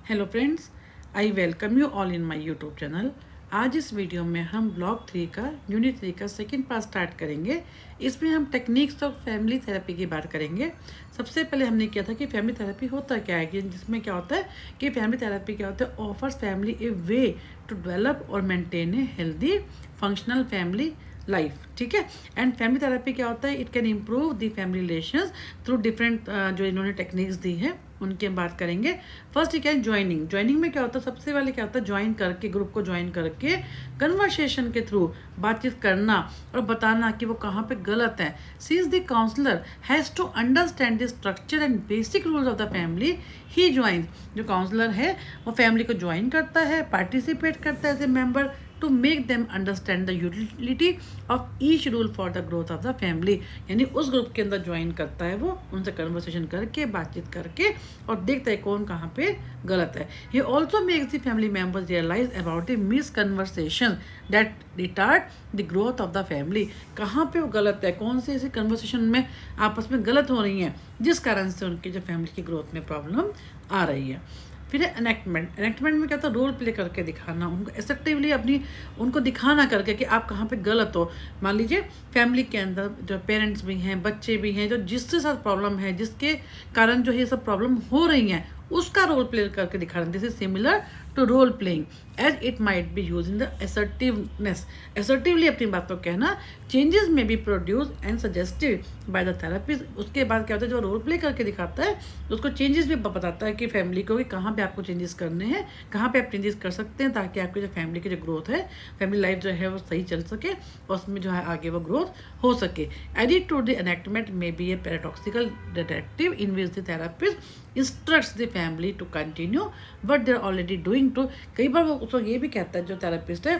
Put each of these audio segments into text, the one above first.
Hello friends, I welcome you all in my YouTube channel. आज इस video में हम ब्लॉक 3 का यूनिट 3 का सेकंड पार्ट स्टार्ट करेंगे। इसमें हम टेक्निक्स ऑफ फैमिली थेरेपी की बात करेंगे। सबसे पहले हमने किया था कि फैमिली थेरेपी होता क्या है, कि जिसमें क्या होता है कि फैमिली थेरेपी क्या होता है, offers family a way to develop और maintain a healthy functional family life. ठीक है। एंड फैमिली थेरेपी क्या होता है, it can improve the family relations through different जो इन्होंने टेक्निक्स दी है उनकी हम बात करेंगे। फर्स्ट क्या है, ज्वाइनिंग। ज्वाइनिंग में क्या होता है, सबसे पहले क्या होता है, ज्वाइन करके ग्रुप को ज्वाइन करके कन्वर्सेशन के थ्रू बातचीत करना और बताना कि वो कहाँ पे गलत है। Since the counsellor has to understand the structure and basic rules of the family he join. जो काउंसलर है वो फैमिली को ज्वाइन करता है, पार्टिसिपेट करता है as a member to make them understand the utility of each rule for the growth of the family. यानी उस ग्रुप के अंदर ज्वाइन करता है वो, उनसे कन्वर्सेशन करके बातचीत करके और देखता है कौन कहाँ पे गलत है। He also makes the family members realise about the misconversation that retard the growth of the family. कहाँ पे वो गलत है, कौन से ऐसे कन्वर्सेशन में आपस में गलत हो रही हैं जिस कारण से उनकी जो फैमिली की ग्रोथ में प्रॉब्लम आ रही है। फिर है एनेक्टमेंट। एनेक्टमेंट में क्या होता है, रोल प्ले करके दिखाना, उनको एसेप्टिवली अपनी उनको दिखाना करके कि आप कहाँ पे गलत हो। मान लीजिए फैमिली के अंदर जो पेरेंट्स भी हैं, बच्चे भी हैं, जो जिसके साथ प्रॉब्लम है, जिसके कारण जो ये सब प्रॉब्लम हो रही हैं, उसका रोल प्ले करके दिखाना। This is similar to role playing as it might be use in the assertiveness. Assertively अपनी बात को कहना। चेंजेस में be produce and suggested by the therapist. उसके बाद क्या होता है, जो रोल प्ले करके दिखाता है उसको चेंजेस भी बताता है कि फैमिली को कि कहाँ पे आपको चेंजेस करने हैं, कहाँ पे आप चेंजेस कर सकते हैं ताकि आपकी जो फैमिली की जो ग्रोथ है, फैमिली लाइफ जो है वो सही चल सके और उसमें जो है आगे वो ग्रोथ हो सके। एडिट टू द एनेक्टमेंट में be a paradoxical detective in which the therapist instructs the family to continue what they are already doing to. कई बार वो उसको ये भी कहता है जो थेरेपिस्ट है,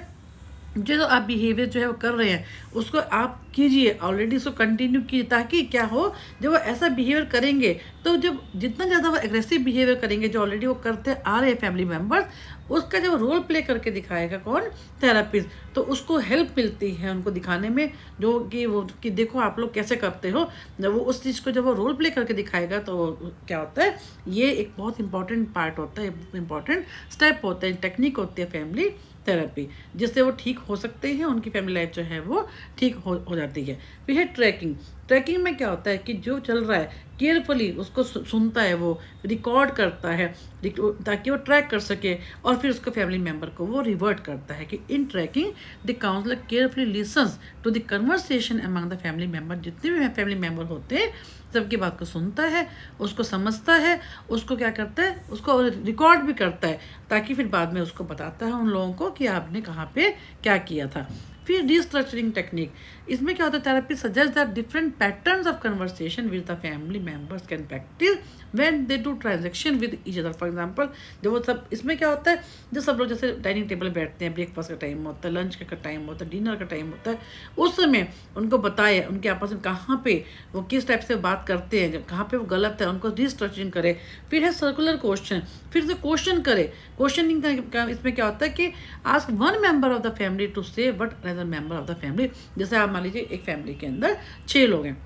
जो आप बिहेवियर जो है वो कर रहे हैं उसको आप कीजिए, ऑलरेडी उसको कंटिन्यू कीजिए, ताकि क्या हो, जब वो ऐसा बिहेवियर करेंगे तो जब जितना ज़्यादा वो एग्रेसिव बिहेवियर करेंगे जो ऑलरेडी वो करते आ रहे हैं फैमिली मेम्बर्स, उसका जब रोल प्ले करके दिखाएगा कौन, थेरेपिस्ट, तो उसको हेल्प मिलती है उनको दिखाने में, जो कि वो कि देखो आप लोग कैसे करते हो। जब वो उस चीज़ को जब वो रोल प्ले करके दिखाएगा तो क्या होता है, ये एक बहुत इंपॉर्टेंट पार्ट होता है, इंपॉर्टेंट स्टेप होता है, टेक्निक होती है फैमिली थेरेपी, जिससे वो ठीक हो सकते हैं, उनकी फैमिली लाइफ जो है वो ठीक हो जाती है। फिर है ट्रैकिंग। ट्रैकिंग में क्या होता है कि जो चल रहा है केयरफुली उसको सुनता है, वो रिकॉर्ड करता है ताकि वो ट्रैक कर सके और फिर उसको फैमिली मेम्बर को वो रिवर्ट करता है। कि in tracking the counsellor carefully listens to the conversation among the family member. जितने भी फैमिली मेम्बर होते हैं सबकी बात को सुनता है, उसको समझता है, उसको क्या करता है, उसको रिकॉर्ड भी करता है ताकि फिर बाद में उसको बताता है उन लोगों को कि आपने कहाँ पे क्या किया था। फिर रिस्ट्रक्चरिंग टेक्निक। इसमें क्या होता है, therapy suggest that different patterns of conversation with the family members can practice when they do transaction with each other. For example जब वो सब, इसमें क्या होता है, जब सब लोग जैसे डाइनिंग टेबल बैठते हैं, ब्रेकफास्ट का टाइम होता है, लंच का टाइम होता है, डिनर का टाइम होता है, उस समय उनको बताए उनके आपस में कहाँ पे वो किस टाइप से बात करते हैं, कहाँ पे वो गलत है, उनको रिस्ट्रक्चरिंग करे। फिर है सर्कुलर क्वेश्चन, फिर से क्वेश्चन करे। क्वेश्चनिंग का इसमें क्या होता है कि ask one member of the family to say what another member of the family. जैसे आप मान लीजिए एक फैमिली के अंदर 6 लोग हैं,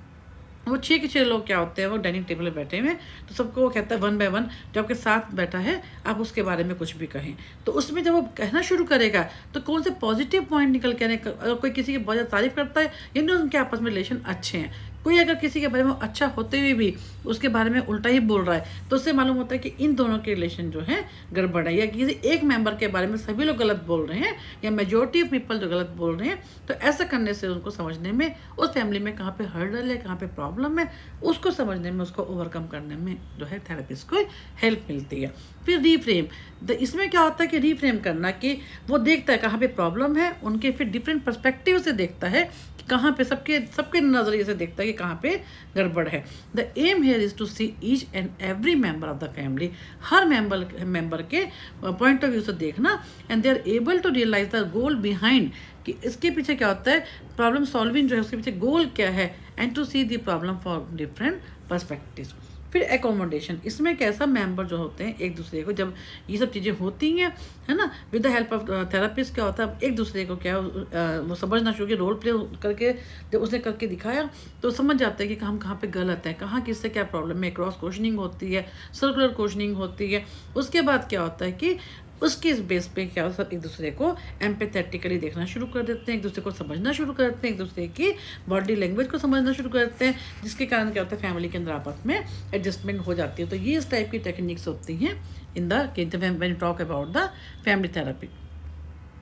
वो 6 के 6 लोग क्या होते हैं, वो डाइनिंग टेबल पर बैठे हुए हैं, तो सबको वो कहता है वन बाय वन, जो आपके साथ बैठा है आप उसके बारे में कुछ भी कहें। तो उसमें जब वो कहना शुरू करेगा तो कौन से पॉजिटिव पॉइंट निकल के आने, अगर कोई किसी की बहुत ज़्यादा तारीफ करता है यानी उनके आपस में रिलेशन अच्छे हैं। कोई अगर किसी के बारे में अच्छा होते हुए भी उसके बारे में उल्टा ही बोल रहा है तो उससे मालूम होता है कि इन दोनों के रिलेशन जो है गड़बड़ है, या किसी एक मेंबर के बारे में सभी लोग गलत बोल रहे हैं या मेजोरिटी ऑफ पीपल जो गलत बोल रहे हैं। तो ऐसा करने से उनको समझने में, उस फैमिली में कहाँ पे हर्डल है, कहाँ पे प्रॉब्लम है, उसको समझने में, उसको ओवरकम करने में जो है थेरेपिस्ट को हेल्प मिलती है। फिर रीफ्रेम। इसमें क्या होता है कि रीफ्रेम करना, कि वो देखता है कहाँ पे प्रॉब्लम है, उनके फिर डिफरेंट पर्सपेक्टिव से देखता है कि कहाँ पे सबके नज़रिए से देखता है कि कहाँ पे गड़बड़ है। The aim here is to see each and every member of the family. हर मेंबर के पॉइंट ऑफ व्यू से देखना, and they are able to realize the goal behind, कि इसके पीछे क्या होता है, प्रॉब्लम सॉल्विंग जो है उसके पीछे गोल क्या है, and to see the problem for different perspective. फिर एकोमोडेशन, इसमें कैसा मेंबर जो होते हैं एक दूसरे को, जब ये सब चीज़ें होती हैं है ना, with the help of therapist, क्या होता है एक दूसरे को क्या वो समझना शुरू किया, रोल प्ले करके जब उसने करके दिखाया तो समझ जाता है कि हम कहाँ पे गलत हैं, कहाँ किससे क्या प्रॉब्लम है। क्रॉस क्वेश्चनिंग होती है, सर्कुलर क्वेश्चनिंग होती है। उसके बाद क्या होता है कि उसके इस बेस पे क्या सब एक दूसरे को एम्पैथेटिकली देखना शुरू कर देते हैं, एक दूसरे को समझना शुरू करते हैं, एक दूसरे की बॉडी लैंग्वेज को समझना शुरू करते हैं, जिसके कारण क्या होता है फैमिली के अंदर आपस में एडजस्टमेंट हो जाती है। तो ये इस टाइप की टेक्निक्स होती हैं in the when you talk about the family therapy.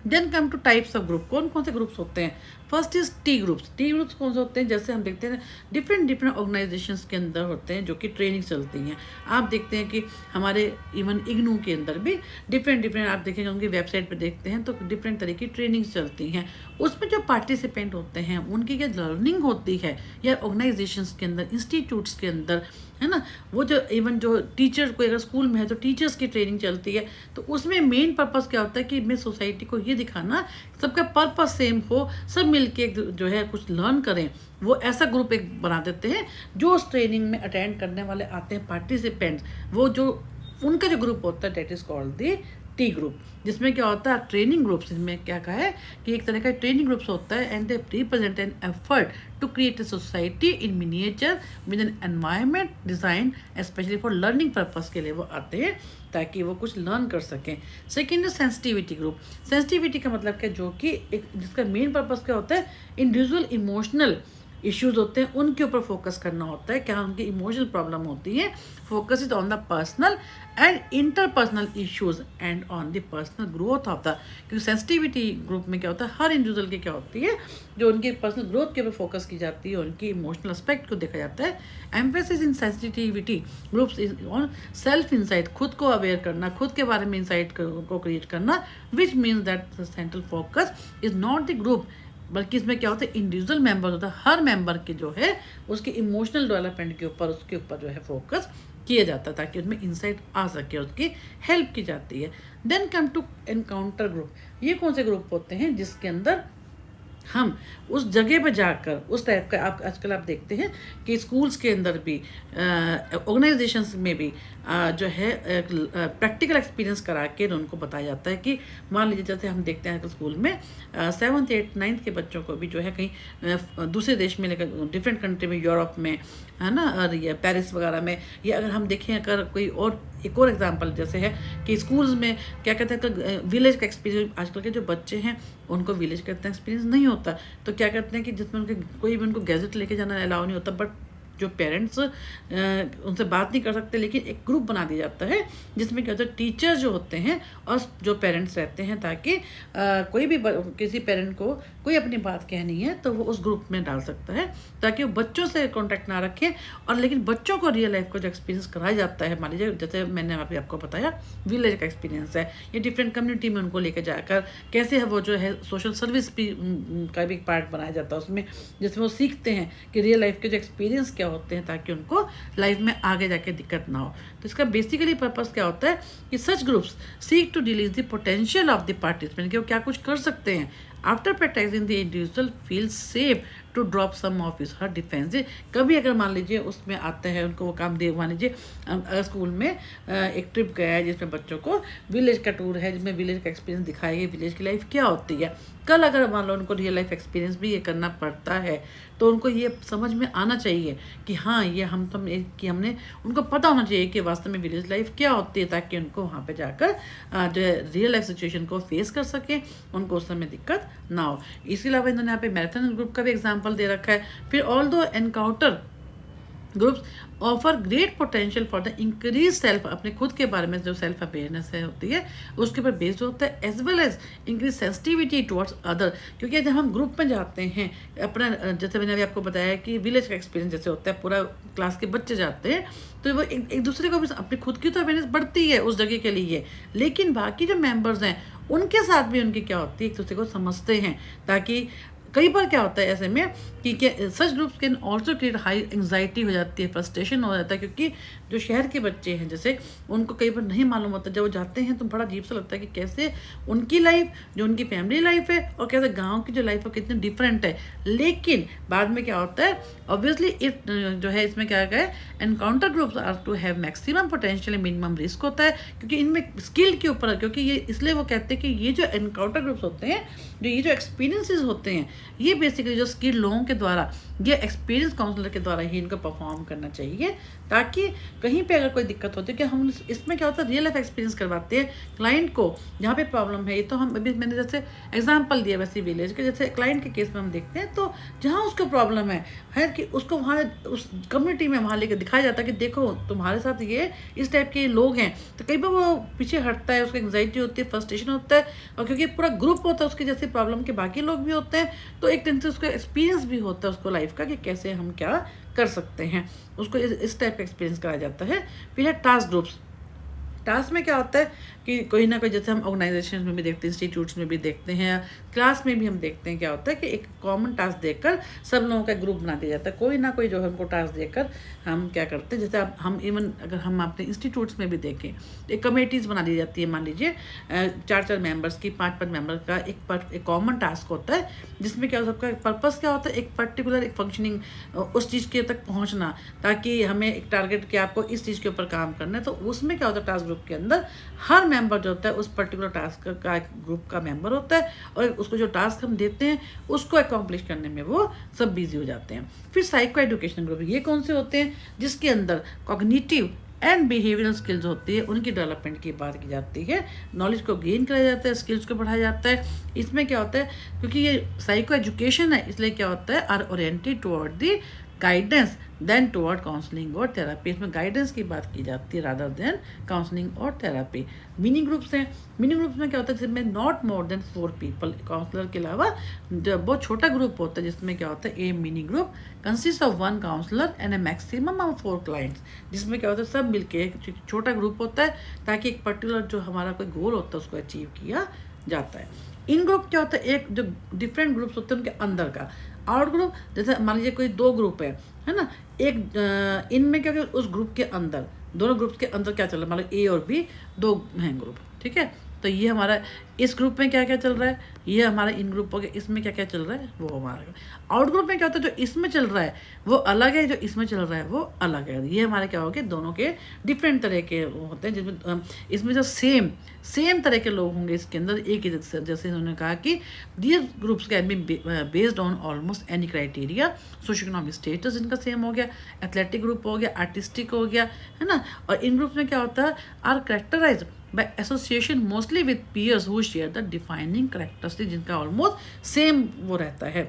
Then come to types of group, कौन कौन से ग्रुप्स होते हैं। First is T groups. T groups कौन से होते हैं, जैसे हम देखते हैं डिफरेंट ऑर्गेनाइजेशंस के अंदर होते हैं जो कि ट्रेनिंग चलती हैं। आप देखते हैं कि हमारे इवन इग्नू के अंदर भी डिफरेंट आप देखेंगे उनकी वेबसाइट पर देखते हैं तो डिफरेंट तरह की ट्रेनिंग्स चलती हैं। उसमें जो पार्टिसिपेंट होते हैं उनकी क्या लर्निंग होती है, या ऑर्गेनाइजेशंस के अंदर, इंस्टीट्यूट्स के अंदर, है ना, वो जो इवन जो टीचर को अगर स्कूल में है तो टीचर्स की ट्रेनिंग चलती है। तो उसमें मेन पर्पस क्या होता है कि मैं सोसाइटी को ये दिखाना सबका पर्पस सेम हो, सब मिलके जो है कुछ लर्न करें। वो ऐसा ग्रुप एक बना देते हैं जो उस ट्रेनिंग में अटेंड करने वाले आते हैं पार्टिसिपेंट्स, वो जो उनका जो ग्रुप होता है that is called the T group. जिसमें क्या होता है ट्रेनिंग ग्रुप्स, इसमें क्या कहा है कि एक तरह का ट्रेनिंग ग्रुप्स होता है and they represent an effort to create a society in miniature with an environment design specially for learning purpose के लिए वो आते हैं ताकि वो कुछ लर्न कर सकें। Second sensitivity group. सेंसिटिविटी का मतलब क्या, जो कि एक जिसका मेन पर्पस क्या होता है इंडिविजुअल इमोशनल इश्यूज होते हैं उनके ऊपर फोकस करना होता है, क्या उनकी इमोशनल प्रॉब्लम होती है। Focus is on the personal and interpersonal issues and on the personal growth of the, क्योंकि सेंसिटिविटी ग्रुप में क्या होता है हर इंडिविजुअल की क्या होती है जो उनकी पर्सनल ग्रोथ के ऊपर फोकस की जाती है, उनकी इमोशनल एस्पेक्ट को देखा जाता है। Emphasis in sensitivity groups is on self insight, खुद को अवेयर करना, खुद के बारे में इंसाइट को क्रिएट करना, which means that the central focus is not the group, बल्कि इसमें क्या होता है इंडिविजुअल मेंबर होता है, हर मेंबर के जो है उसके इमोशनल डेवलपमेंट के ऊपर उसके ऊपर जो है फोकस किया जाता है ताकि उसमें इंसाइट आ सके, उसकी हेल्प की जाती है। Then come to encounter group. ये कौन से ग्रुप होते हैं जिसके अंदर हम उस जगह पर जाकर उस टाइप का, आप आजकल आप देखते हैं कि स्कूल्स के अंदर भी ऑर्गेनाइजेशंस में भी जो है प्रैक्टिकल एक्सपीरियंस करा के उनको बताया जाता है कि मान लीजिए जैसे हम देखते हैं स्कूल में 7th 8th 9th के बच्चों को भी जो है कहीं दूसरे देश में लेकर डिफरेंट कंट्री में, यूरोप में, है ना, और ये पेरिस वगैरह में, या अगर हम देखें अगर कोई और एक और एग्जांपल जैसे है कि स्कूल्स में क्या कहते हैं तो विलेज का एक्सपीरियंस, आजकल के जो बच्चे हैं उनको विलेज का इतना एक्सपीरियंस नहीं होता, तो क्या करते हैं कि जिसमें उनके कोई भी उनको गैजेट लेके जाना अलाउ नहीं होता, बट जो पेरेंट्स उनसे बात नहीं कर सकते, लेकिन एक ग्रुप बना दिया जाता है जिसमें क्या होता है टीचर जो होते हैं और जो पेरेंट्स रहते हैं, ताकि कोई भी किसी पेरेंट को कोई अपनी बात कहनी है तो वो उस ग्रुप में डाल सकता है ताकि वो बच्चों से कांटेक्ट ना रखें, और लेकिन बच्चों को रियल लाइफ का जो एक्सपीरियंस कराया जाता है, मान लीजिए जैसे मैंने अभी आपको बताया विलेज का एक्सपीरियंस है, ये डिफरेंट कम्युनिटी में उनको लेकर जाकर कैसे है वो जो है सोशल सर्विस भी का भी एक पार्ट बनाया जाता है उसमें, जिसमें वो सीखते हैं कि रियल लाइफ के जो एक्सपीरियंस क्या होते हैं ताकि उनको लाइफ में आगे जाके दिक्कत ना हो। तो इसका बेसिकली पर्पस क्या होता है कि such groups seek to release the potential of the participant, कि वो क्या कुछ कर सकते हैं। After practising the individual feel safe to drop some of his her defensive. कभी अगर मान लीजिए उसमें आते हैं उनको वो काम दे, मान लीजिए अगर स्कूल में एक ट्रिप गया है जिसमें बच्चों को विलेज का टूर है, जिसमें विलेज का एक्सपीरियंस दिखाया गया, विलेज की लाइफ क्या होती है। कल अगर मान लो उनको रियल लाइफ एक्सपीरियंस भी ये करना पड़ता है तो उनको ये समझ में आना चाहिए कि हाँ ये कि हमने उनको पता होना चाहिए कि वास्तव में विलेज लाइफ क्या होती है, ताकि उनको वहाँ पे जाकर जो है रियल लाइफ सिचुएशन को फेस कर सकें, उनको उस समय दिक्कत ना हो। इसके अलावा इन्होंने यहाँ पे मैराथन ग्रुप का भी एग्जाम्पल दे रखा है। फिर ऑल दो encounter groups offer great potential for the increase self, अपने खुद के बारे में जो सेल्फ अवेयरनेस है होती है उसके ऊपर बेस्ड होता है, as well as increase sensitivity towards other. क्योंकि जब हम ग्रुप में जाते हैं अपना, जैसे मैंने अभी आपको बताया कि विलेज का एक्सपीरियंस जैसे होता है, पूरा क्लास के बच्चे जाते हैं तो वो एक दूसरे को भी अपनी खुद की तो अवेयरनेस बढ़ती है उस जगह के लिए, लेकिन बाकी जो मेम्बर्स हैं उनके साथ भी उनकी क्या होती है एक दूसरे को समझते हैं, ताकि कई बार क्या होता है ऐसे में कि such groups can also create high anxiety हो जाती है, फ्रस्ट्रेशन हो जाता है, क्योंकि जो शहर के बच्चे हैं जैसे उनको कई बार नहीं मालूम होता, जब वो जाते हैं तो बड़ा अजीब सा लगता है कि कैसे उनकी लाइफ जो उनकी फैमिली लाइफ है और कैसे गाँव की जो लाइफ है कितनी डिफरेंट है। लेकिन बाद में क्या होता है, ऑब्वियसली इट जो है इसमें क्या है, encounter groups are to have maximum potential minimum risk होता है, क्योंकि इनमें स्किल के ऊपर, क्योंकि ये इसलिए वो कहते हैं कि ये जो एनकाउंटर ग्रुप्स होते हैं, जो ये जो एक्सपीरियंसेस होते हैं, ये बेसिकली जो स्किल लोगों के द्वारा या एक्सपीरियंस काउंसलर के द्वारा ही इनको परफॉर्म करना चाहिए, ताकि कहीं पे अगर कोई दिक्कत होती है कि हम इसमें क्या होता है रियल लाइफ एक्सपीरियंस करवाते हैं क्लाइंट को, जहाँ पे प्रॉब्लम है। ये तो हम अभी मैंने जैसे एग्जांपल दिया वैसे विलेज के, जैसे क्लाइंट के केस में हम देखते हैं तो जहाँ उसको प्रॉब्लम है कि उसको वहाँ उस कम्युनिटी में वहाँ लेकर दिखाया जाता है कि देखो तुम्हारे साथ ये इस टाइप के लोग हैं, तो कई बार वो पीछे हटता है, उसको एंग्जाइटी होती है, फ्रस्ट्रेशन होता है, और क्योंकि पूरा ग्रुप होता है उसके जैसे प्रॉब्लम के बाकी लोग भी होते हैं, तो एक दिन से उसको एक्सपीरियंस भी होता है उसको लाइफ का कि कैसे हम क्या कर सकते हैं, उसको इस टाइप का एक्सपीरियंस कराया जाता है। फिर है टास्क ग्रुप्स। टास्क में क्या होता है कि कोई ना कोई, जैसे हम ऑर्गेनाइजेशन में भी देखते हैं, इंस्टीट्यूट्स में भी देखते हैं, क्लास में भी हम देखते हैं क्या होता है कि एक कॉमन टास्क देकर सब लोगों का ग्रुप बना दिया जाता है, कोई ना कोई जो हमको टास्क देकर हम क्या करते हैं, जैसे हम इवन अगर हम अपने इंस्टीट्यूट्स में भी देखें, एक कमेटीज़ बना दी जाती है, मान लीजिए 4-4 मेंबर्स की, 5-5 मेंबर का एक कॉमन टास्क होता है, जिसमें क्या सबका पर्पस क्या होता है, एक पर्टिकुलर एक फंक्शनिंग उस चीज़ के तक पहुँचना, ताकि हमें एक टारगेट कि आपको इस चीज़ के ऊपर काम करना है। तो उसमें क्या होता है, टास्क ग्रुप के अंदर हर मेंबर जो होता है उस पर्टिकुलर टास्क का एक ग्रुप का मेंबर होता है, और उसको जो टास्क हम देते हैं उसको अकॉम्प्लिश करने में वो सब बिजी हो जाते हैं। फिर साइको एजुकेशन ग्रुप, ये कौन से होते हैं, जिसके अंदर कॉग्निटिव एंड बिहेवियरल स्किल्स होती है, उनकी डेवलपमेंट की बात की जाती है, नॉलेज को गेन कराया जाता है, स्किल्स को बढ़ाया जाता है। इसमें क्या होता है, क्योंकि ये साइको एजुकेशन है, इसलिए क्या होता है, are oriented toward the guidance then toward counselling और थेरापी। इसमें गाइडेंस की बात की जाती है रादर देन काउंसलिंग और थेरापी। मीनिंग ग्रुप्स हैं, मीनिंग ग्रुप्स में क्या होता है, जिसमें not more than 4 people, counsellor के अलावा जब बहुत छोटा ग्रुप होता है, जिसमें क्या होता है, a meaning group consist of 1 counsellor and a maximum of 4 clients, जिसमें क्या होता है सब मिलके एक छोटा ग्रुप होता है, ताकि एक पर्टिकुलर जो हमारा कोई गोल होता है उसको अचीव किया जाता है। इन ग्रुप क्या होता है, एक जो डिफरेंट ग्रुप्स होते हैं उनके अंदर का। आउट ग्रुप, जैसे मान लीजिए कोई 2 ग्रुप है ना, एक इनमें क्या क्या उस ग्रुप के अंदर, दोनों ग्रुप्स के अंदर क्या चल रहा है, मतलब ए और बी 2 हैं ग्रुप, ठीक है, तो ये हमारा इस ग्रुप में क्या क्या चल रहा है, ये हमारा इन ग्रुप हो गया, इसमें क्या क्या चल रहा है वो हमारा। आउट ग्रुप में क्या होता है, जो इसमें चल रहा है वो अलग है, जो इसमें चल रहा है वो अलग है। ये हमारे क्या हो गए, दोनों के डिफरेंट तरह के होते हैं, जिसमें इसमें जो सेम तरह के लोग होंगे इसके अंदर एक ही, जैसे उन्होंने कहा कि this groups can be based on almost any criteria. Socio economic status इनका सेम हो गया, एथलेटिक ग्रुप हो गया, आर्टिस्टिक हो गया, है ना। और इन ग्रुप्स में क्या होता है, are characterize by association mostly with peers who share the defining characteristics, जिनका ऑलमोस्ट सेम वो रहता है,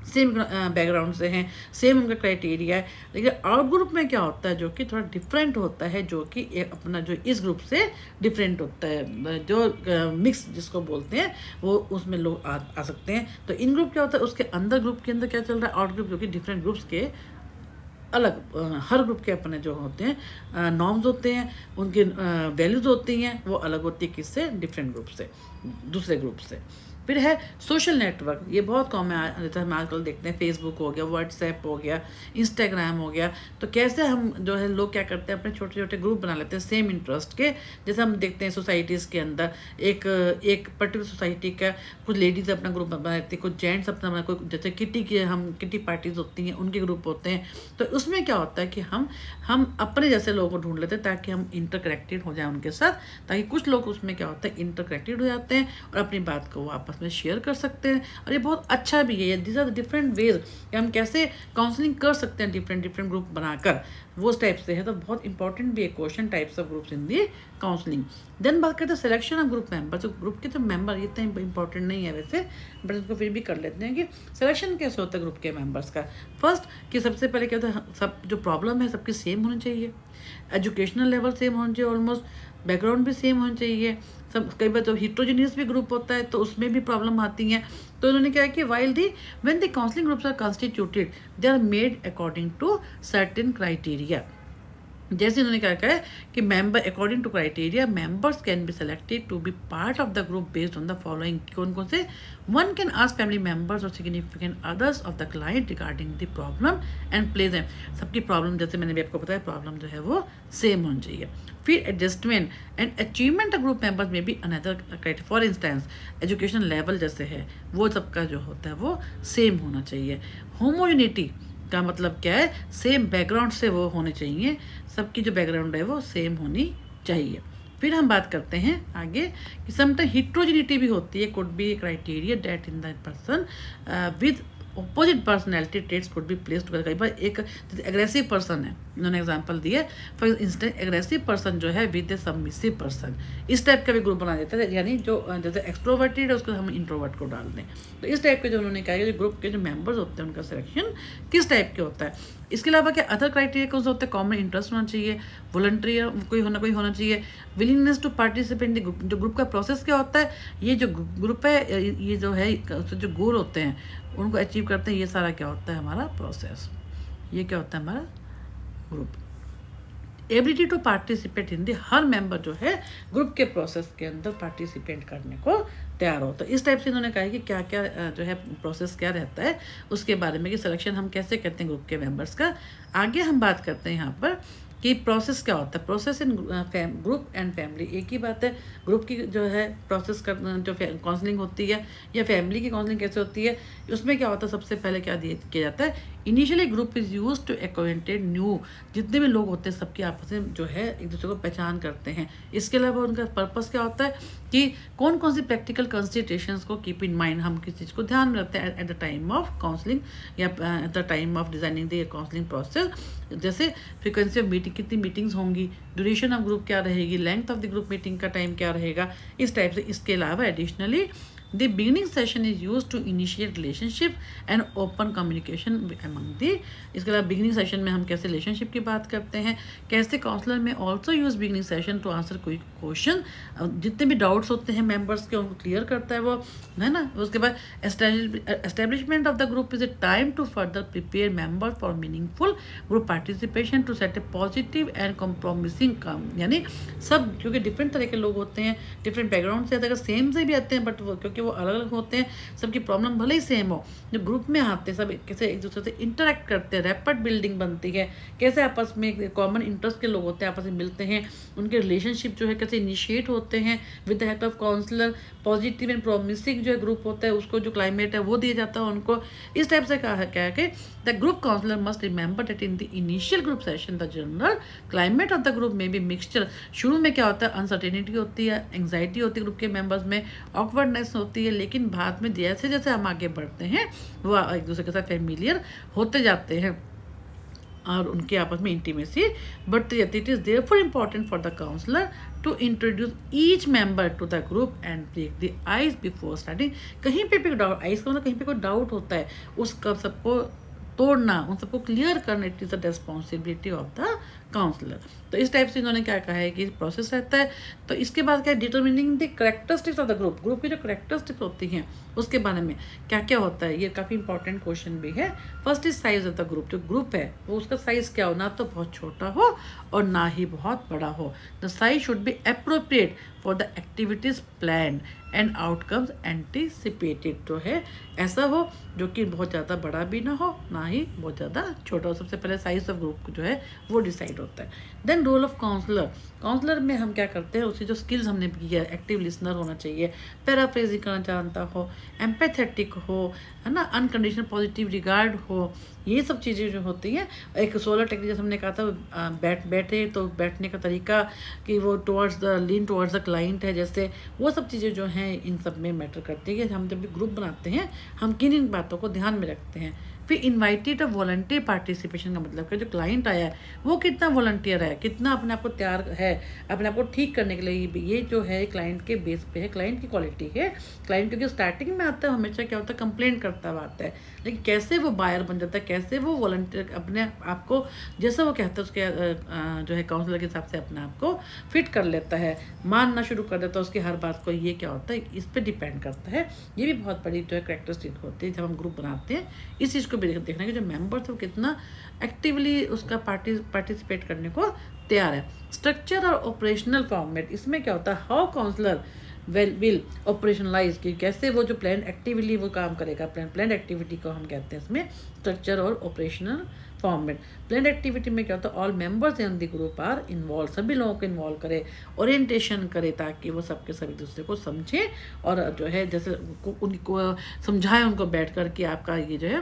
सेम बैकग्राउंड से हैं, सेम उनका क्राइटेरिया है। लेकिन आउट ग्रुप में क्या होता है, जो कि थोड़ा डिफरेंट होता है, जो कि अपना जो इस ग्रुप से डिफरेंट होता है, जो मिक्स जिसको बोलते हैं वो उसमें लोग आ सकते हैं। तो इन ग्रुप क्या होता है, उसके अंदर ग्रुप के अंदर क्या चल रहा है, आउट ग्रुप, जो कि डिफरेंट ग्रुप्स के अलग, हर ग्रुप के अपने जो होते हैं नॉर्म्स होते हैं, उनके वैल्यूज़ होती हैं, वो अलग होती है किससे, डिफरेंट ग्रुप से, दूसरे ग्रुप से। फिर है सोशल नेटवर्क, ये बहुत कॉमन है, जैसे हम आजकल देखते हैं फेसबुक हो गया, व्हाट्सएप हो गया, इंस्टाग्राम हो गया। तो कैसे हम जो है लोग क्या करते हैं, अपने छोटे छोटे ग्रुप बना लेते हैं सेम इंटरेस्ट के। जैसे हम देखते हैं सोसाइटीज़ के अंदर एक पर्टिकुलर सोसाइटी का कुछ लेडीज़ अपना ग्रुप बना लेती है, कुछ जेंट्स अपना बना, कोई जैसे किटी पार्टीज होती हैं उनके ग्रुप होते हैं। तो उसमें क्या होता है कि हम अपने जैसे लोगों को ढूंढ लेते हैं, ताकि हम इंटरकनेक्टेड हो जाए उनके साथ, ताकि कुछ लोग उसमें क्या होता है इंटरकनेक्टेड हो जाते हैं और अपनी बात को वापस में शेयर कर सकते हैं। और ये बहुत अच्छा भी है, this are the different ways कि हम कैसे काउंसलिंग कर सकते हैं डिफरेंट ग्रुप बनाकर, वो टाइप से है। तो बहुत इंपॉर्टेंट भी है question types of groups in the counselling. Then बात करते हैं सिलेक्शन ऑफ ग्रुप मेंबर। तो ग्रुप के तो मेंबर इतना इंपॉर्टेंट नहीं है वैसे, बट इसको फिर भी कर लेते हैं कि सिलेक्शन कैसे होता है ग्रुप के मेंबर्स का। फर्स्ट कि सबसे पहले क्या होता है, सब जो प्रॉब्लम है सबकी सेम होनी चाहिए, एजुकेशनल लेवल सेम होना चाहिए, ऑलमोस्ट बैकग्राउंड भी सेम होना चाहिए। सब कई बार तो हिट्रोजीनियस भी ग्रुप होता है तो उसमें भी प्रॉब्लम आती हैं। तो उन्होंने क्या है कि when the counselling groups are constituted they are made according to certain criteria. जैसे उन्होंने क्या कहा है कि member according to criteria members can be selected to be part of the group based on the following. कौन कौन से? One can ask family members और significant others of the client regarding the problem and play them. सबकी problem, जैसे मैंने भी आपको बताया, प्रॉब्लम जो है वो सेम होनी चाहिए। फिर adjustment and achievement group members में भी another criteria. For instance education level जैसे है वो सबका जो होता है वो सेम होना चाहिए। होमोजेनिटी का मतलब क्या है? सेम बैकग्राउंड से वो होने चाहिए, सबकी जो बैकग्राउंड है वो सेम होनी चाहिए। फिर हम बात करते हैं आगे कि समटाइम हिट्रोजिनिटी भी होती है, could be criteria that in the person with opposite personality traits could be placed together. कई बार एक एग्रेसिव पर्सन है, इन्होंने एग्जांपल दिया, फॉर इंस्टेंस एग्रेसिव पर्सन जो है विद ए सबमिसिव पर्सन, इस टाइप का भी ग्रुप बना देता है, यानी जो जैसे एक्सट्रोवर्टेड है उसको हम इंट्रोवर्ट को डाल दें। तो इस टाइप के जो उन्होंने कहा कि जो ग्रुप के जो मेंबर्स होते हैं उनका सिलेक्शन किस टाइप के होता है। इसके अलावा क्या अदर क्राइटेरिया कौन सा होता है? कॉमन इंटरेस्ट होना चाहिए, वॉलंटरी कोई होना चाहिए, willingness to participate in the group. जो ग्रुप का प्रोसेस क्या होता है, ये जो ग्रुप है ये जो है जो गोल होते हैं उनको अचीव करते हैं, ये सारा क्या होता है हमारा प्रोसेस। ये क्या होता है हमारा group. Ability to participate in the, हर मेंबर जो है ग्रुप के प्रोसेस के अंदर पार्टिसिपेट करने को तैयार होता है। इस टाइप से इन्होंने कहा है कि क्या क्या जो है प्रोसेस क्या रहता है उसके बारे में, कि सिलेक्शन हम कैसे करते हैं ग्रुप के मेंबर्स का। आगे हम बात करते हैं यहाँ पर कि प्रोसेस क्या होता है। Process in group and family एक ही बात है। ग्रुप की जो है प्रोसेस कर जो काउंसलिंग होती है या फैमिली की काउंसलिंग कैसे होती है, उसमें क्या होता है, सबसे पहले क्या किया जाता है, initially group is use to acquainted new, जितने भी लोग होते हैं सबकी आपस में जो है एक दूसरे को पहचान करते हैं। इसके अलावा उनका पर्पस क्या होता है कि कौन कौन सी प्रैक्टिकल कंसिडरेशंस को कीप इन माइंड, हम किस चीज़ को ध्यान में रखते हैं at the time of counselling या at the time of designing the counselling process. जैसे फ्रीक्वेंसी ऑफ मीटिंग, कितनी मीटिंग्स होंगी, ड्यूरेशन ऑफ ग्रुप क्या रहेगी, length of the group meeting का टाइम क्या रहेगा, इस टाइप से। इसके अलावा additionally the beginning session is use to initiate relationship and open communication among the. इसके अलावा बिगिनिंग सेशन में हम कैसे रिलेशनशिप की बात करते हैं, कैसे काउंसलर में also use beginning session to answer कोई क्वेश्चन, जितने भी डाउट्स होते हैं मेंबर्स के उनको क्लियर करता है वो, है ना। उसके बाद establishment of the group is a time to further prepare member for meaningful group participation to set a positive and compromising काम, यानी सब क्योंकि डिफरेंट तरह के लोग होते हैं, डिफरेंट बैकग्राउंड से, अगर सेम से भी आते हैं बट वो क्योंकि वो अलग अलग होते हैं, सबकी प्रॉब्लम भले ही सेम हो, जो ग्रुप में आते हैं सब कैसे एक दूसरे से इंटरेक्ट करते हैं, रैपिड बिल्डिंग बनती है, कैसे आपस में कॉमन इंटरेस्ट के लोग होते हैं आपस में मिलते हैं, उनके रिलेशनशिप जो है कैसे इनिशिएट होते हैं with the help of counsellor, positive and promising जो है ग्रुप होता है उसको जो क्लाइमेट है वो दिया जाता है उनको। इस टाइप से कहा है क्या है कि the group counsellor must remember that in the initial group session the general climate of the group में भी मिक्सचर। शुरू में क्या होता है, अनसर्टेनिटी होती है, एंग्जाइटी होती है ग्रुप के मेंबर्स में, ऑकवर्डनेस होती है, लेकिन बाद में जैसे जैसे हम आगे बढ़ते हैं वो एक दूसरे के साथ फेमिलियर होते जाते हैं और उनके आपस में इंटीमेसी बढ़ती जाती है। It is therefore important for the counsellor to introduce each member to the group and break the ice before starting. कहीं पे भी डाउट, आइस का मतलब कहीं पे कोई डाउट होता है उसका सबको तोड़ना, उन सबको क्लियर करना, it is the responsibility of the counsellor. तो इस टाइप से इन्होंने क्या कहा है कि प्रोसेस रहता है। तो इसके बाद क्या है, determining the characteristics of the group, group की जो करेक्टरिस्टिक्स होती हैं उसके बारे में क्या क्या होता है, ये काफ़ी इंपॉर्टेंट क्वेश्चन भी है। First is size of the group, जो ग्रुप है वो उसका साइज़ क्या हो, ना तो बहुत छोटा हो और ना ही बहुत बड़ा हो। The size should be appropriate for the activities plan and outcomes anticipated, जो है ऐसा हो जो कि बहुत ज़्यादा बड़ा भी ना हो ना ही बहुत ज़्यादा छोटा हो। सबसे पहले साइज ऑफ ग्रुप जो है वो डिसाइड होता है। Then role of counsellor, counsellor में हम क्या करते हैं, उसकी जो स्किल्स हमने किया, एक्टिव लिसनर होना चाहिए, पैराफ्रेजिंग करना जानता हो, एम्पैथेटिक हो, है ना, अनकंडीशनल पॉजिटिव रिगार्ड हो, ये सब चीज़ें जो होती हैं। एक सोलर टेक्निक जैसे हमने कहा था, बैठे तो बैठने का तरीका कि वो towards the lean towards the client है, जैसे वो सब चीज़ें जो हैं इन सब में मैटर करती है कि हम जब भी ग्रुप बनाते हैं हम किन इन बातों को ध्यान में रखते हैं। फिर इन्वाइटेड ऑफ वॉलंटियर पार्टिसिपेशन का मतलब कि जो क्लाइंट आया है वो कितना वॉलंटियर है, कितना अपने आप को तैयार है अपने आप को ठीक करने के लिए। ये जो है क्लाइंट के बेस पे है, क्लाइंट की क्वालिटी है। क्लाइंट क्योंकि स्टार्टिंग में आता है हमेशा क्या होता है, कंप्लेंट करता हुआ आता है, लेकिन कैसे वो बायर बन जाता है, कैसे वो वॉलंटियर अपने आप को जैसा वो कहता है उसके जो है काउंसलर के हिसाब से अपने आप को फिट कर लेता है, मानना शुरू कर देता है उसकी हर बात को। ये क्या होता है, इस पर डिपेंड करता है। ये भी बहुत बड़ी जो है करेक्टरिस्टिक होती है जब हम ग्रुप बनाते हैं, इस चीज़ को भी देखना है कि जो मेंबर्स है वो कितना एक्टिवली उसका पार्टिसिपेट करने को तैयार है। स्ट्रक्चर और ऑपरेशनल फॉर्मेट, इसमें क्या होता है, हाउ काउंसलर विल ऑपरेशनलाइज, कि कैसे वो जो प्लान एक्टिवली वो काम करेगा। प्लान एक्टिविटी को हम कहते हैं इसमें स्ट्रक्चर और ऑपरेशनल फॉर्मेट। प्लान एक्टिविटी में क्या होता है, all members in the group are involve, सभी लोगों को इन्वॉल्व करे, ओरिएंटेशन करे, ताकि वो सबके सभी दूसरे को समझे और जो है जैसे उनको समझाए, उनको बैठ कर कि आपका ये जो है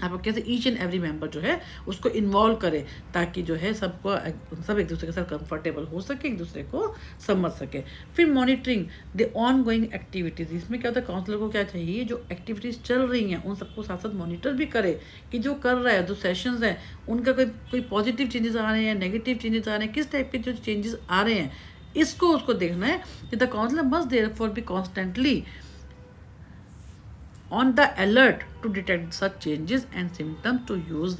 आप कैसे ईच एंड एवरी मेंबर जो है उसको इन्वॉल्व करे, ताकि जो है सब एक दूसरे के साथ कंफर्टेबल हो सके, एक दूसरे को समझ सके। फिर monitoring the on going activities, इसमें क्या होता है, काउंसलर को क्या चाहिए, जो एक्टिविटीज़ चल रही हैं उन सबको साथ साथ मॉनिटर भी करे कि जो कर रहा है, जो सेशंस हैं उनका कोई पॉजिटिव चेंजेस आ रहे हैं, नेगेटिव चेंजेस आ रहे हैं, किस टाइप के जो चेंजेस आ रहे हैं इसको उसको देखना है। कि the counsellor must therefore be constantly on the alert to detect such changes and symptoms to use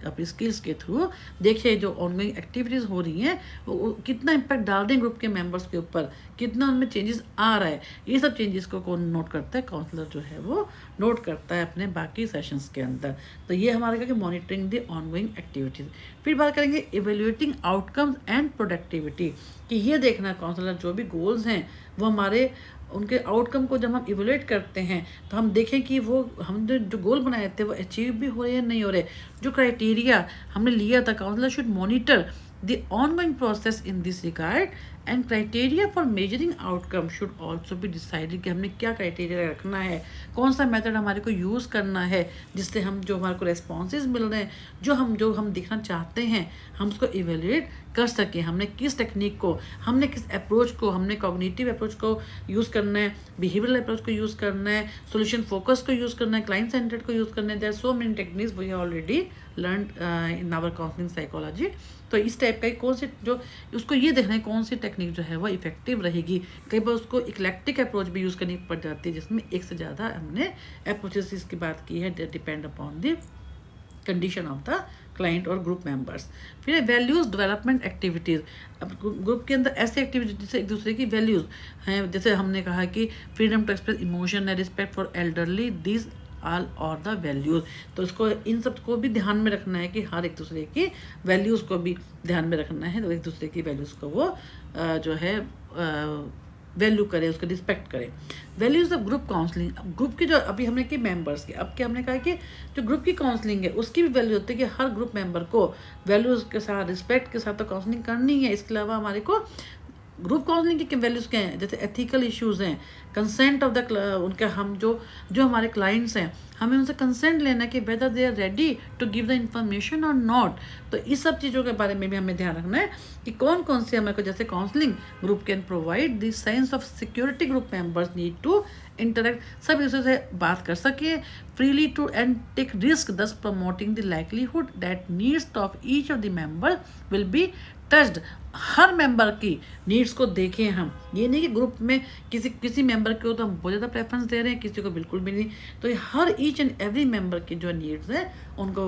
अपनी स्किल्स के थ्रू। देखिए जो ऑनगोइंग एक्टिविटीज़ हो रही हैं वो कितना इम्पैक्ट डाल रहे हैं ग्रुप के मेंबर्स के ऊपर, कितना उनमें चेंजेस आ रहा है, ये सब चेंजेस को कौन नोट करता है, काउंसलर जो है वो नोट करता है अपने बाकी सेशंस के अंदर। तो ये हमारे का कि मॉनिटरिंग द ऑनगोइंग एक्टिविटीज़। फिर बात करेंगे इवेल्युएटिंग आउटकम्स एंड प्रोडक्टिविटी, कि ये देखना काउंसलर जो भी गोल्स हैं वो हमारे उनके आउटकम को जब हम इवेलुएट करते हैं तो हम देखें कि वो हम जो गोल बनाए थे वो अचीव भी हो रहे हैं नहीं हो रहे। जो क्राइटेरिया हमने लिया था, counsellor should monitor the ongoing process in this regard and criteria for measuring outcome should also भी डिसाइडेड, कि हमने क्या क्राइटेरिया रखना है, कौन सा मेथड हमारे को यूज़ करना है जिससे हम जो हमारे को रेस्पॉन्सेज मिल रहे हैं, जो हम दिखना चाहते हैं हम उसको इवेल्युएट कर सकें। हमने किस टेक्निक को, हमने किस अप्रोच को, हमने कॉग्निटिव अप्रोच को यूज़ करना है, बिहेवियरल अप्रोच को यूज़ करना है, सोल्यूशन फोकस को यूज़ करना है, क्लाइंट सेंटर्ड को यूज़ करना है। There are so many techniques we have already learn in our counselling psychology. तो इस टाइप का कौन सी जो उसको ये देखना है कौन सी टेक्निक जो है वो इफेक्टिव रहेगी। कई बार उसको इक्लेक्टिक अप्रोच भी यूज़ करनी पड़ जाती है जिसमें एक से ज़्यादा हमने अप्रोचेस की बात की है, depend upon the condition of the client और ग्रुप मेंबर्स। फिर वैल्यूज़ डेवलपमेंट एक्टिविटीज़, अब ग्रुप के अंदर ऐसे एक्टिविटीज जिससे एक दूसरे की वैल्यूज़ हैं, जैसे हमने कहा कि फ्रीडम टू एक्सप्रेस इमोशन है, respect for elderly, this all और द वैल्यूज़। तो इसको इन सब को भी ध्यान में रखना है कि हर एक दूसरे की वैल्यूज़ को भी ध्यान में रखना है, तो एक दूसरे की वैल्यूज़ को वो जो है वैल्यू करे, उसको रिस्पेक्ट करे। वैल्यूज़ ऑफ ग्रुप काउंसलिंग, अब ग्रुप की जो अभी हमने की मेंबर्स की, अब क्या हमने कहा कि जो ग्रुप की काउंसलिंग है उसकी भी वैल्यू होती है कि हर ग्रुप मेंबर को वैल्यूज़ के साथ, रिस्पेक्ट के साथ तो काउंसलिंग करनी है। इसके अलावा हमारे को ग्रुप काउंसलिंग के वैल्यूज़ क्या हैं, जैसे एथिकल इश्यूज़ हैं, कंसेंट ऑफ द उनका, हम जो हमारे क्लाइंट्स हैं हमें उनसे कंसेंट लेना कि whether they are ready to give the information और नॉट। तो इस सब चीज़ों के बारे में भी हमें ध्यान रखना है कि कौन कौन से हमारे को, जैसे counselling group can provide the sense of security, group members need to interact, सब दूसरे से बात कर सके freely to and take risk, thus promoting the likelihood that needs of each of the member will be touched. हर मेंबर की needs को देखें हम, ये नहीं कि ग्रुप में किसी मेंबर को तो हम बहुत ज़्यादा प्रेफरेंस दे रहे हैं, किसी को बिल्कुल भी नहीं। तो ये हर ईच एंड एवरी मेंबर की जो नीड्स है उनको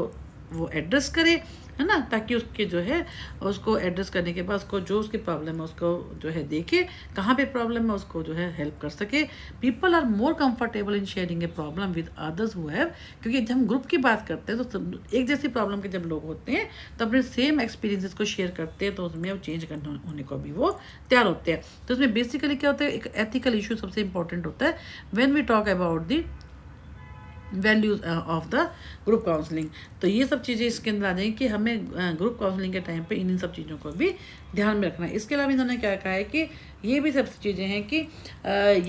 वो एड्रेस करे, है ना, ताकि उसके जो है उसको एड्रेस करने के बाद उसको जो उसकी प्रॉब्लम है उसको जो है देखे कहाँ पे प्रॉब्लम है, उसको जो है हेल्प कर सके। People are more comfortable in sharing a problem with others who have, क्योंकि जब हम ग्रुप की बात करते हैं तो एक जैसी प्रॉब्लम के जब लोग होते हैं तो अपने सेम एक्सपीरियंसेस को शेयर करते हैं, तो उसमें वो चेंज करने होने को भी वो तैयार होते हैं। तो उसमें बेसिकली क्या होता है, एक एथिकल इशू सबसे इंपॉर्टेंट होता है when we talk about the values of the group counselling. तो ये सब चीज़ें इसके अंदर आ जाएंगी कि हमें ग्रुप काउंसलिंग के टाइम पे इन सब चीज़ों को भी ध्यान में रखना है। इसके अलावा इन्होंने क्या कहा है कि ये भी सब चीज़ें हैं कि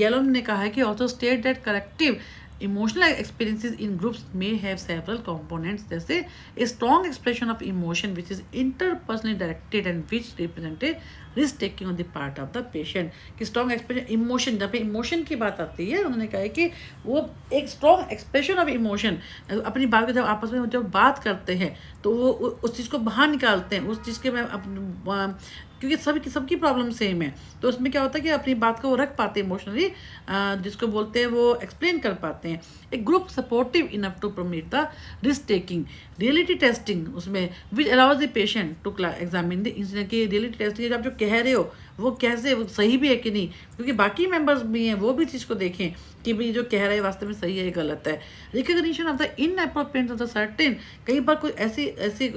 येलो ने कहा है कि also state that corrective emotional experiences in groups में हैव सेवरल कंपोनेंट्स, जैसे a strong expression of emotion which is interpersonally directed and which represented risk taking on the part of the patient. कि strong expression emotion, जब emotion की बात आती है उन्होंने कहा है कि वो एक स्ट्रॉन्ग एक्सप्रेशन ऑफ इमोशन, अपनी बात को जब आपस में जब बात करते हैं तो वो उस चीज़ को बाहर निकालते हैं, उस चीज़ के में क्योंकि सबकी प्रॉब्लम सेम है, तो उसमें क्या होता है कि अपनी बात को वो रख पाते हैं इमोशनली, जिसको बोलते हैं वो एक्सप्लेन कर पाते हैं। एक group supportive enough to permit the risk taking, reality testing उसमें which allows the patient to examine the incident की रियलिटी टेस्टिंग, आप जो कह रहे हो वो कैसे, वो सही भी है कि नहीं, क्योंकि बाकी मेंबर्स भी हैं, वो भी चीज़ को देखें कि भाई जो कह रहे हैं वास्तव में सही है, गलत है। Recognition of the inappropriate of the certain, कई बार कोई ऐसी ऐसी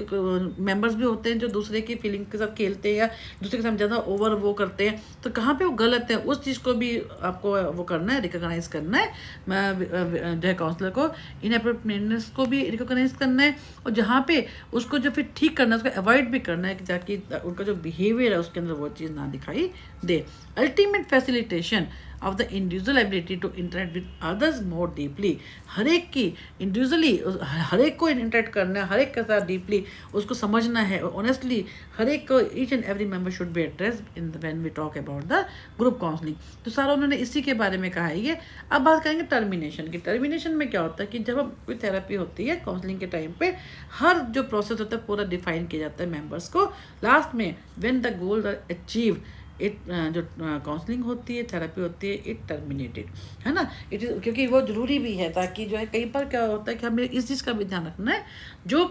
मेंबर्स भी होते हैं जो दूसरे की फीलिंग के साथ खेलते हैं या दूसरे के साथ ज़्यादा ओवर वो करते हैं, तो कहाँ पे वो गलत है, उस चीज़ को भी आपको वो करना है, रिकॉग्नाइज करना है जो है काउंसलर को, इनअप्रोप्रिएटनेस को भी रिकॉग्नाइज करना है, और जहाँ पे उसको जो फिर ठीक करना है उसको अवॉइड भी करना है कि ताकि उनका जो बिहेवियर है उसके अंदर वो चीज़ ना दिखाई दे। Ultimate facilitation of the individual ability to interact with others more deeply, हर एक की इंडिविजुअली, हर एक को इंटरेक्ट करना है, हर एक के साथ डीपली उसको समझना है, और ऑनेस्टली हर एक को, each and every member should be address in when we talk about the group counselling. तो सारा उन्होंने इसी के बारे में कहा है ये। अब बात करेंगे टर्मिनेशन की। टर्मिनेशन में क्या होता है कि जब हम कोई थेरेपी होती है काउंसलिंग के टाइम पे, हर जो प्रोसेस होता है पूरा डिफाइन किया जाता है मेंबर्स को। लास्ट में when the goals are achieve, it जो काउंसलिंग होती है, थेरेपी होती है, इट टर्मिनेटेड, है ना। इट इज, क्योंकि वो ज़रूरी भी है, ताकि जो है कई बार क्या होता है कि हमें इस चीज़ का भी ध्यान रखना है, जो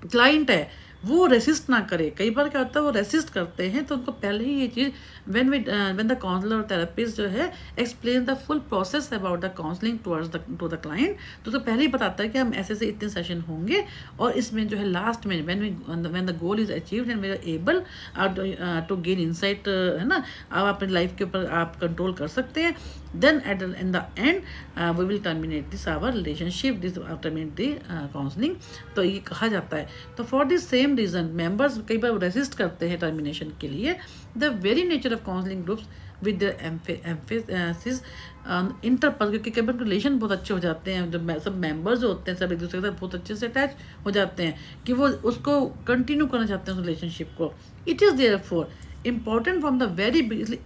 क्लाइंट है वो रेसिस्ट ना करे। कई बार क्या होता है वो रेसिस्ट करते हैं, तो उनको पहले ही ये चीज़ व्हेन द काउंसलर और थेरेपिस्ट जो है explain the full process about the counselling to the client, तो उसको पहले ही बताता है कि हम ऐसे से इतने सेशन होंगे, और इसमें जो है लास्ट में when the goal is achieved and we are able to gain insight, है ना, आप अपनी लाइफ के ऊपर आप कंट्रोल कर सकते हैं, then in the end we will terminate this our relationship, this terminate the counselling. तो ये कहा जाता है। तो for this same reason members कई बार रेसिस्ट करते हैं टर्मिनेशन के लिए। The very nature of counselling groups with the emphasis interpersonal, क्योंकि कई बार रिलेशन बहुत अच्छे हो जाते हैं, जो सब मेंबर्स जो होते हैं सब एक दूसरे के साथ बहुत अच्छे से अटैच हो जाते हैं कि वो उसको कंटिन्यू करना चाहते हैं उस रिलेशनशिप को। It is therefore important from the very,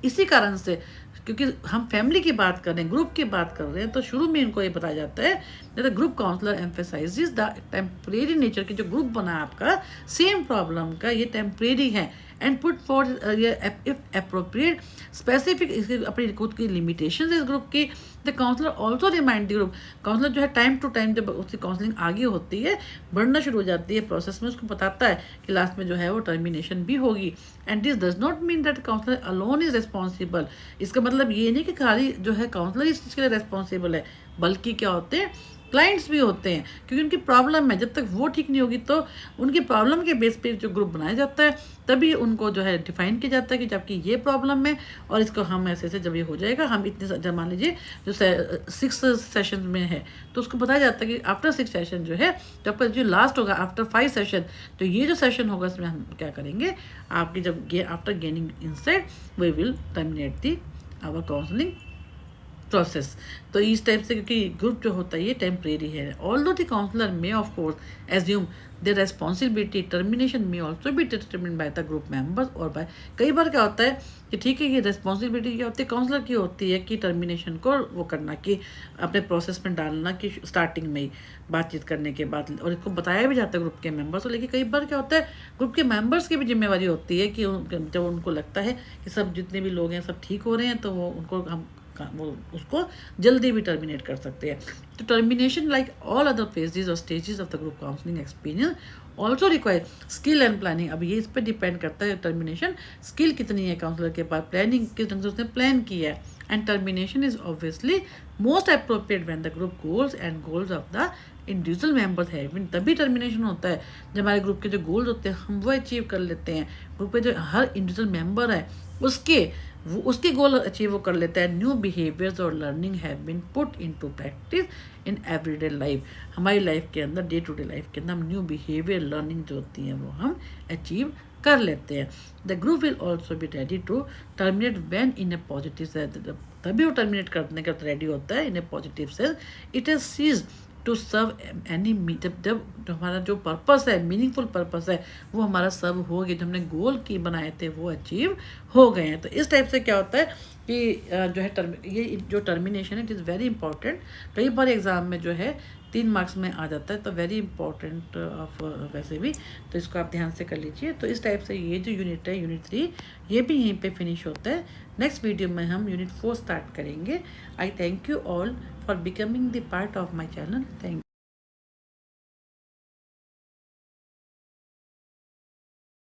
इसी कारण से, क्योंकि हम फैमिली की बात कर रहे हैं, ग्रुप की बात कर रहे हैं, तो शुरू में इनको ये बताया जाता है that the group counsellor emphasises the temporary nature की, जो ग्रुप बना आपका सेम प्रॉब्लम का, ये टेम्परेरी है, and put for if appropriate specific, इसकी अपनी खुद की लिमिटेशन है इस ग्रुप की। The counsellor also remind the group, counsellor जो है टाइम टू टाइम जब उसकी काउंसलिंग आगे होती है, बढ़ना शुरू हो जाती है प्रोसेस में, उसको बताता है कि लास्ट में जो है वो टर्मिनेशन भी होगी। And this does not mean that counsellor alone is responsible, इसका मतलब ये नहीं कि खाली जो है काउंसलर इस चीज़ के लिए रिस्पॉन्सिबल है, बल्कि क्या होते हैं क्लाइंट्स भी होते हैं, क्योंकि उनकी प्रॉब्लम है, जब तक वो ठीक नहीं होगी तो उनकी प्रॉब्लम के बेस पे जो ग्रुप बनाया जाता है, तभी उनको जो है डिफाइन किया जाता है कि जबकि ये प्रॉब्लम है और इसको हम ऐसे ऐसे जब ये हो जाएगा, हम इतने जब मान लीजिए जो 6 सेशन में है तो उसको बताया जाता है कि आफ्टर 6 सेशन जो है, जब जो लास्ट होगा आफ्टर 5 सेशन, तो ये जो सेशन होगा इसमें हम क्या करेंगे, आपकी जब after gaining insight we will terminate the our counselling process. तो इस टाइप से, क्योंकि ग्रुप जो होता है ये टेम्परेरी है, although the counsellor may of course assume the responsibility, termination may also be determined by the group members और बाय, कई बार क्या होता है कि ठीक है ये रेस्पॉन्सिबिलिटी क्या होती है काउंसलर की होती है कि टर्मिनेशन को वो करना, कि अपने प्रोसेस में डालना, कि स्टार्टिंग में ही बातचीत करने के बाद, और इसको बताया भी जाता है ग्रुप के मेंबर्स को। लेकिन कई बार क्या होता है ग्रुप के मेंबर्स की भी जिम्मेवारी होती है कि जब उनको लगता है कि सब जितने भी लोग हैं सब ठीक हो रहे हैं, तो वो उनको हम वो उसको जल्दी भी टर्मिनेट कर सकते हैं। तो termination like all other phases और stages of the group counselling experience also require skill and planning. अब ये इस पर डिपेंड करता है टर्मिनेशन स्किल कितनी है काउंसलर के पास, प्लानिंग किस ढंग से उसने प्लान किया है। And termination is obviously most appropriate when the group goals and goals of the individual members है, तभी टर्मिनेशन होता है जब हमारे ग्रुप के जो गोल्स होते हैं हम वो अचीव कर लेते हैं, ग्रुप के जो हर इंडिविजुअल मेंबर है उसके गोल अचीव वो कर लेता है। न्यू बिहेवियर्स और learning have been put into practice in everyday life, हमारी लाइफ के अंदर डे टू डे लाइफ के अंदर हम न्यू बिहेवियर लर्निंग जो होती है वो हम अचीव कर लेते हैं। The group will also be ready to terminate when in a positive sense, तभी वो टर्मिनेट करने का रेडी होता है in a positive sense. It has cease to serve any, जब हमारा जो पर्पस है मीनिंगफुल पर्पस है वो हमारा सर्व हो गया, जो हमने गोल की बनाए थे वो अचीव हो गए हैं। तो इस टाइप से क्या होता है कि जो है ये जो टर्मिनेशन है इट इज़ वेरी इंपॉर्टेंट। कई बार एग्ज़ाम में जो है 3 मार्क्स में आ जाता है, तो वेरी इंपॉर्टेंट ऑफ वैसे भी, तो इसको आप ध्यान से कर लीजिए। तो इस टाइप से ये जो यूनिट है यूनिट 3 ये भी यहीं पे फिनिश होता है। नेक्स्ट वीडियो में हम यूनिट 4 स्टार्ट करेंगे। आई thank you all for becoming the part of my channel. Thank